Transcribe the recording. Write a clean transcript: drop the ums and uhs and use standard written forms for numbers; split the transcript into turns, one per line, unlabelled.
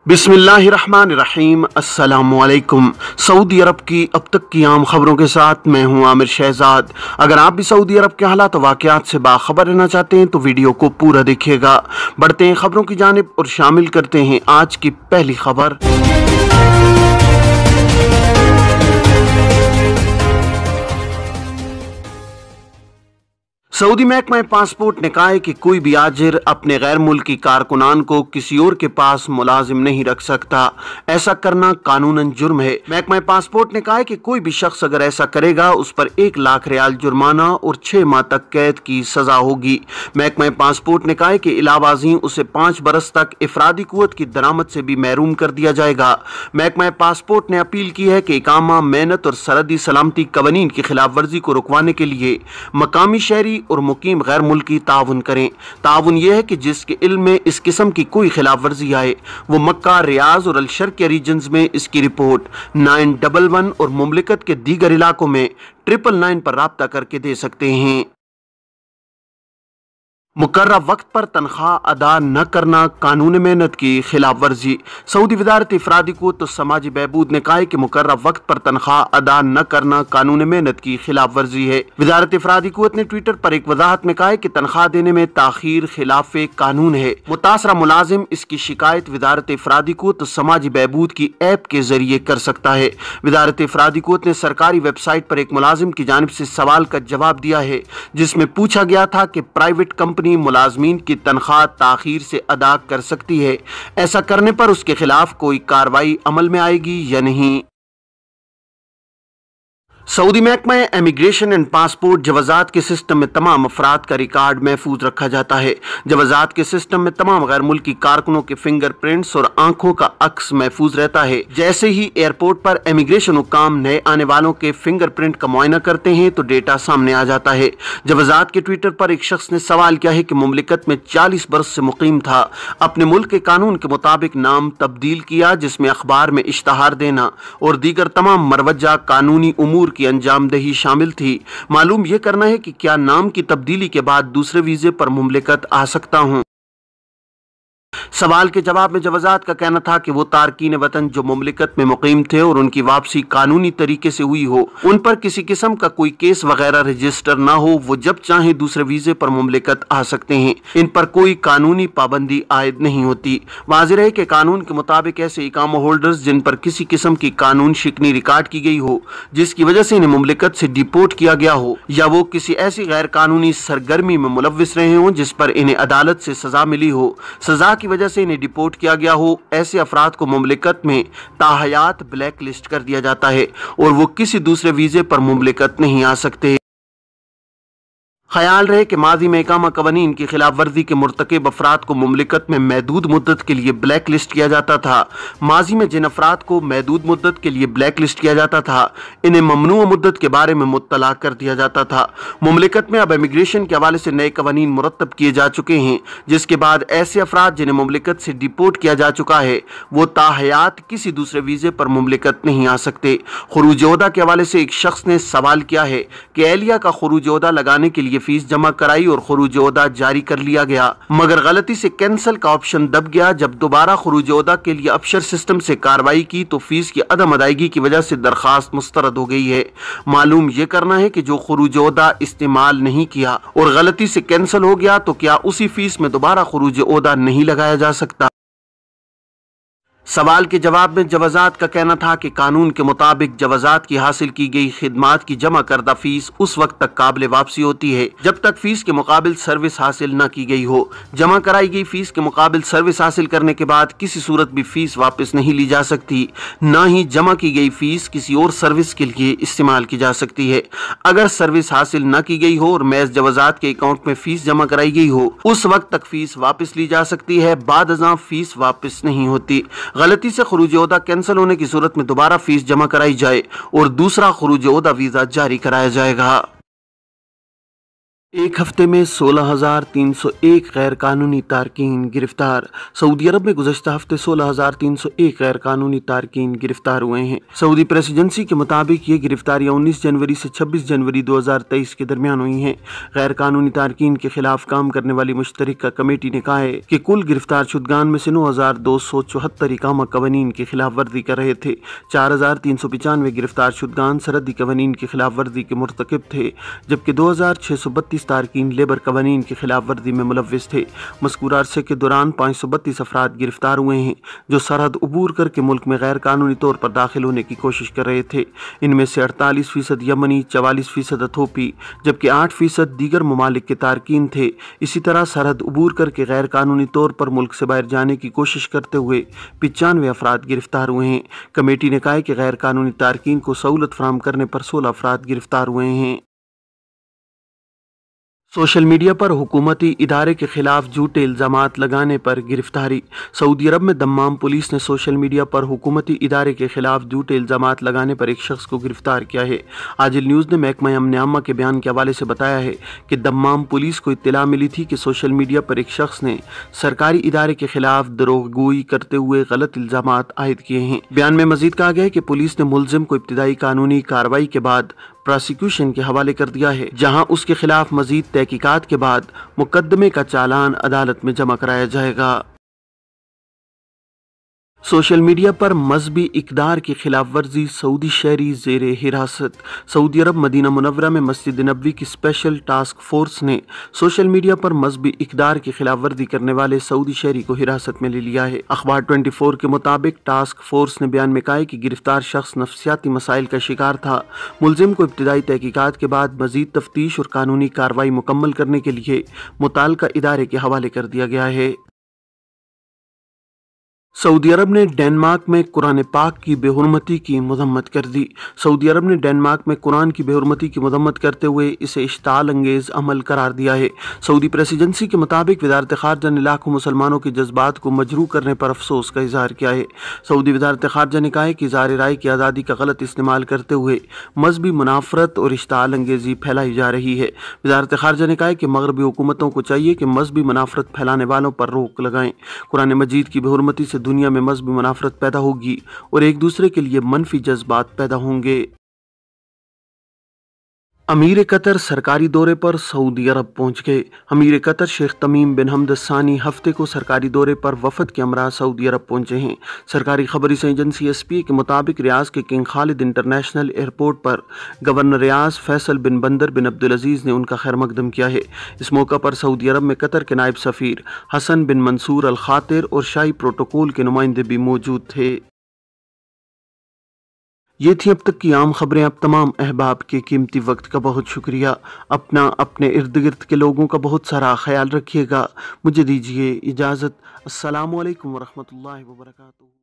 बिस्मिल्लाहिर्रहमानिर्रहीम। अस्सलामुअलैकुम। सऊदी अरब की अब तक की आम खबरों के साथ मैं हूं आमिर शहजाद। अगर आप भी सऊदी अरब के हालात वाक़यात से बाखबर रहना चाहते हैं तो वीडियो को पूरा देखिएगा। बढ़ते हैं खबरों की जानिब और शामिल करते हैं आज की पहली खबर। सऊदी महकमा पासपोर्ट ने कहा है कि कोई भी आजिर अपने गैर मुल्की कारकुनान को किसी और के पास मुलाजिम नहीं रख सकता। ऐसा करना कानूनन जुर्म है। महकमा पासपोर्ट ने कहा है कि कोई भी शख्स अगर ऐसा करेगा उस पर 1 लाख रियाल जुर्माना और 6 माह तक कैद की सजा होगी। महकमा पासपोर्ट ने कहा है कि इलावाज़ी उसे 5 बरस तक इफरादी कुव्वत की दरामद से भी महरूम कर दिया जाएगा। महकमा पासपोर्ट ने अपील की है कि इकामा, मेहनत और सरहदी सलामती कवानीन की खिलाफ वर्जी को रुकवाने के लिए मकामी शहरी और मुकीम गैर मुल्की ताउन करें। ताउन यह है कि जिसके इल्म में इस किस्म की कोई खिलाफ वर्जी आए वो मक्का, रियाज और अलशर्किया रीजन्स में इसकी रिपोर्ट 911 और मुमलिकत के दीगर इलाकों में 999 पर राब्ता करके दे सकते हैं। मुकर्रर वक्त पर तनख्वाह अदा न करना कानून मेहनत की खिलाफ वर्जी। सऊदी वजारत इफरादी कुव्वत और समाजी बहबूद ने कहा है कि मुकर्रर वक्त पर तनख्वाह अदा न करना कानून मेहनत की खिलाफ वर्जी है। वजारत इफरादी कुव्वत ने ट्विटर पर एक वजाहत में कहा है कि तनख्वाह देने में ताखीर खिलाफ कानून है। मुतासरा मुलाजिम इसकी शिकायत वजारत इफरादी कुव्वत और समाजी बहबूद की ऐप के जरिए कर सकता है। वजारत इफरादी कुव्वत ने सरकारी वेबसाइट पर एक मुलाजिम की जानिब से सवाल का जवाब दिया है जिसमें पूछा गया था कि प्राइवेट कंपनी मुलाजमीन की तनख्वाह ताखीर से अदा कर सकती है। ऐसा करने पर उसके खिलाफ कोई कार्रवाई अमल में आएगी या नहीं। सऊदी महकमा इमिग्रेशन एंड पासपोर्ट जवाजात के सिस्टम में तमाम अफराद का रिकॉर्ड महफूज रखा जाता है। जवाजात के सिस्टम में तमाम गैर मुल्की कारकुनों के फिंगर प्रिंट्स और आंखों का अक्स महफूज रहता है। जैसे ही एयरपोर्ट पर इमिग्रेशन हुक्काम नए आने वालों के फिंगर प्रिंट का मुआयना करते हैं तो डेटा सामने आ जाता है। जवाजात के ट्विटर पर एक शख्स ने सवाल किया है कि मुमलिकत में 40 बरस से मुकीम था, अपने मुल्क के कानून के मुताबिक नाम तब्दील किया जिसमें अखबार में इश्तहार देना और दीगर तमाम मरवजा कानूनी उमूर की अंजामदही शामिल थी। मालूम यह करना है कि क्या नाम की तब्दीली के बाद दूसरे वीजे पर मुमलिकत आ सकता हूं। सवाल के जवाब में जवाजात का कहना था कि वो तारकीन वतन जो मुमलिकत में मुकीम थे और उनकी वापसी कानूनी तरीके से हुई हो, उन पर किसी किस्म का कोई केस वगैरह रजिस्टर ना हो, वो जब चाहे दूसरे वीजे पर मुमलिकत आ सकते हैं। इन पर कोई कानूनी पाबंदी आयद नहीं होती। वाज़ेह है कि कानून के मुताबिक ऐसे इकामा होल्डर्स जिन पर किसी किस्म की कानून शिकनी रिकॉर्ड की गई हो जिसकी वजह से इन्हें मुमलिकत से डिपोर्ट किया गया हो या वो किसी ऐसी गैर कानूनी सरगर्मी में मुलव्विस रहे हों जिस पर इन्हें अदालत से सजा मिली हो, सजा की वजह से इन्हें डिपोर्ट किया गया हो, ऐसे अफराद को मुमलिकत में ताहयात ब्लैक लिस्ट कर दिया जाता है और वो किसी दूसरे वीजे पर मुमलिकत नहीं आ सकते। ख्याल रहे कि माजी में इकामा कवानीन की खिलाफ वर्जी के मुर्तकिब अफराद को मुमलिकत में महदूद मुद्दत के लिए ब्लैक लिस्ट किया जाता था। माजी में जिन अफराद को महदूद मुद्दत के लिए ब्लैक लिस्ट किया जाता था इन्हें ममनू मुद्दत के बारे में मुत्तला कर दिया जाता था। मुमलिकत में अब इमिग्रेशन के हवाले से नए कवानीन मुरतब किए जा चुके हैं जिसके बाद ऐसे अफराद जिन्हें मुमलिकत से डिपोर्ट किया जा चुका है वो ताहयात किसी दूसरे वीजे पर मुमलिकत नहीं आ सकते। खुरूज ओहदा के हवाले से एक शख्स ने सवाल किया है कि एहलिया का खुरूज ओहदा लगाने के लिए फीस जमा कराई और खुरूज ओहदा जारी कर लिया गया मगर गलती से कैंसिल का ऑप्शन दब गया। जब दोबारा खुरूज ओहदा के लिए अफसर सिस्टम से कार्रवाई की तो फीस की अदम अदायगी की वजह से दरखास्त मुस्तरद हो गई है। मालूम यह करना है कि जो खुरूज ओहदा इस्तेमाल नहीं किया और गलती से कैंसिल हो गया तो क्या उसी फीस में दोबारा खुरूज ओहदा नहीं लगाया जा सकता। सवाल के जवाब में जवाजात का कहना था कि कानून के मुताबिक जवाजात की हासिल की गई खिदमात की जमा करदा फीस उस वक्त तक काबिल वापसी होती है जब तक फीस के मुकाबिल सर्विस हासिल न की गई हो। जमा कराई गई फीस के मुकाबिल सर्विस हासिल करने के बाद किसी सूरत भी फीस वापस नहीं ली जा सकती, न ही जमा की गई फीस किसी और सर्विस के लिए इस्तेमाल की जा सकती है। अगर सर्विस हासिल न की गई हो और महज जवाजात के अकाउंट में फीस जमा कराई गई हो उस वक्त तक फीस वापस ली जा सकती है, बाद अज़ां फीस वापस नहीं होती। गलती से खुरूज ओहदा कैंसिल होने की सूरत में दोबारा फीस जमा कराई जाए और दूसरा खुरूज ओहदा वीजा जारी कराया जाएगा। एक हफ्ते में 16,301 गैर कानूनी तारकीन गिरफ्तार। सऊदी अरब में गुज़श्ता हफ्ते 16,301 गैर कानूनी तारकीन गिरफ्तार हुए हैं। सऊदी प्रेस एजेंसी के मुताबिक ये गिरफ्तारियां 19 जनवरी से 26 जनवरी 2023 के दरमियान हुई हैं। गैर कानूनी तारकीन के खिलाफ काम करने वाली मुश्तरका कमेटी ने कहा है कि कुल गिरफ्तार शुदगान में से 9,274 इकामा कवानीन की खिलाफ वर्जी कर रहे थे। 4,395 गिरफ्तार शुदगान सरहदी कवानीन की खिलाफ वर्जी के मुर्तकिब थे, जबकि 2,632 तारकीन लेबर कवानीन की खिलाफ वर्जी में मुलव्विस थे। मज़कूर अरसे के दौरान 532 अफराद गिरफ्तार हुए हैं जो सरहद अबूर करके मुल्क में गैर कानूनी तौर पर दाखिल होने की कोशिश कर रहे थे। इनमें से 48% यमनी, 44% अथोपी, जबकि 8% दीगर ममालिक के तारकीन थे। इसी तरह सरहद अबूर करके गैर कानूनी तौर पर मुल्क से बाहर जाने की कोशिश करते हुए 95 अफराद गिरफ्तार हुए हैं। कमेटी ने कहा है कि गैर कानूनी तारकीन को सहूलत फराहम करने पर 16 अफराद गिरफ्तार हुए हैं। सोशल मीडिया पर हुकूमती इदारे के खिलाफ झूठे इल्ज़ामात लगाने पर गिरफ्तारी। सऊदी अरब में दम्माम पुलिस ने सोशल मीडिया पर हुकूमती इदारे के खिलाफ झूठे इल्ज़ामात लगाने पर एक शख्स को गिरफ्तार किया है। आजिल न्यूज़ ने महकमा अमन आमा के बयान के हवाले से बताया है कि दम्माम पुलिस को इत्तला मिली थी कि सोशल मीडिया पर एक शख्स ने सरकारी इदारे के खिलाफ दरोगोई करते हुए गलत इल्ज़ामात आयद किए हैं। बयान में मजीद कहा गया है कि पुलिस ने मुल्जिम को इब्तिदाई कानूनी कार्रवाई के बाद प्रोसिक्यूशन के हवाले कर दिया है, जहां उसके खिलाफ मजीद तहकीकात के बाद मुकदमे का चालान अदालत में जमा कराया जाएगा। सोशल मीडिया पर मजहबी इक़दार की खिलाफ वर्जी, सऊदी शहरी ज़ेरे हिरासत। सऊदी अरब मदीना मुनव्वरा में मस्जिद नबवी की स्पेशल टास्क फोर्स ने सोशल मीडिया पर मजहबी इक़दार की खिलाफ वर्जी करने वाले सऊदी शहरी को हिरासत में ले लिया है। अखबार 24 के मुताबिक टास्क फोर्स ने बयान में कहा है कि गिरफ्तार शख्स नफ्सियाती मसाइल का शिकार था। मुल्जिम को इब्तिदाई तहकीकात के बाद मजीद तफ्तीश और कानूनी कार्रवाई मुकम्मल करने के लिए मुताल्लिका इदारे के हवाले कर दिया गया है। सऊदी अरब ने डेनमार्क में कुरान पाक की बेहुरमती की मजम्मत कर दी। सऊदी अरब ने डेनमार्क में कुरान की बेहुरमती की मजम्मत करते हुए इसे इश्ताल अंगेज अमल करार दिया है। सऊदी प्रेस एजेंसी के मुताबिक वज़ारत ख़ारजा ने लाखों मुसलमानों के जज्बात को मजरूह करने पर अफसोस का इजहार किया है। सऊदी वज़ारत ख़ारजा ने कहा है कि इज़हार राय की आज़ादी का गलत इस्तेमाल करते हुए मजहबी मुनाफरत और इश्ताल अंगेजी फैलाई जा रही है। वज़ारत ख़ारजा ने कहा है कि मगरबी हुकूमतों को चाहिए कि मजहबी मुनाफरत फैलाने वालों पर रोक लगाएं। कुरान मजीद की बेहुरमती से दुनिया में मजहबी मुनाफरत पैदा होगी और एक दूसरे के लिए मनफी जज्बात पैदा होंगे। अमीर कतर सरकारी दौरे पर सऊदी अरब पहुंच गए। अमीर कतर शेख तमीम बिन हमद सानी हफ्ते को सरकारी दौरे पर वफद के हमरा सऊदी अरब पहुंचे हैं। सरकारी खबरी एजेंसी SPA के मुताबिक रियाज के किंग खालिद इंटरनेशनल एयरपोर्ट पर गवर्नर रियाज फैसल बिन बंदर बिन अब्दुल अजीज़ ने उनका खैर मकदम किया है। इस मौका पर सऊदी अरब में कतर के नायब सफ़ीर हसन बिन मंसूर अल खातिर और शाही प्रोटोकॉल के नुमाइंदे भी मौजूद थे। ये थी अब तक की आम खबरें। अब तमाम अहबाब के कीमती वक्त का बहुत शुक्रिया। अपना, अपने इर्द गिर्द के लोगों का बहुत सारा ख्याल रखिएगा। मुझे दीजिए इजाज़त। अस्सलामु अलैकुम वरहमतुल्लाहि वबरकातुहू।